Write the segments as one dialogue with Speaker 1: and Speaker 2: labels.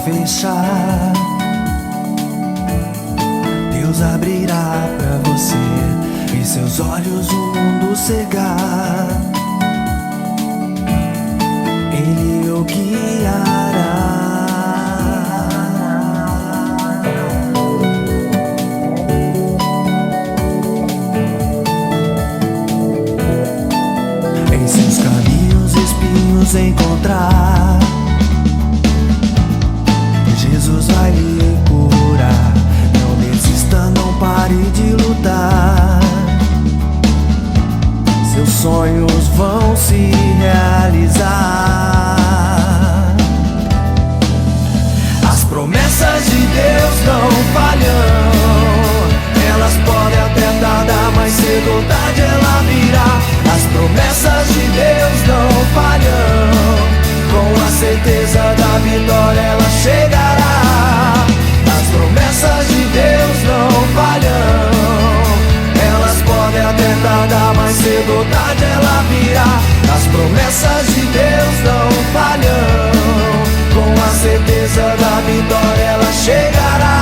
Speaker 1: fechar, Deus abrirá pra você e seus olhos o mundo cegar. Ele o guiará. Em seus caminhos espinhos encontrar, Jesus vai lhe curar. Não desista, não pare de lutar. Seus sonhos vão se realizar. As promessas de Deus não falham. Elas podem até tardar, mas cedo ou tarde ela virá. As promessas de Deus não falham. Com a certeza da vitória ela chegará. As promessas de Deus não falham. Elas podem até tardar, mas cedo ou tarde ela virá. As promessas de Deus não falham. Com a certeza da vitória ela chegará.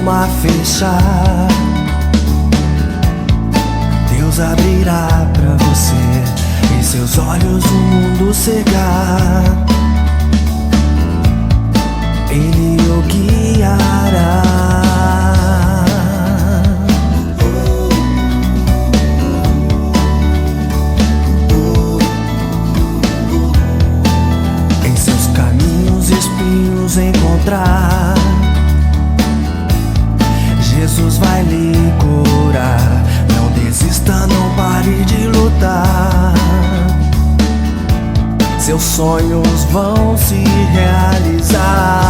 Speaker 1: Mar fechar, Deus abrirá pra você e seus olhos o mundo cegar. Ele o guiará. Em seus caminhos espinhos encontrar, Jesus vai lhe curar. Não desista, não pare de lutar. Seus sonhos vão se realizar.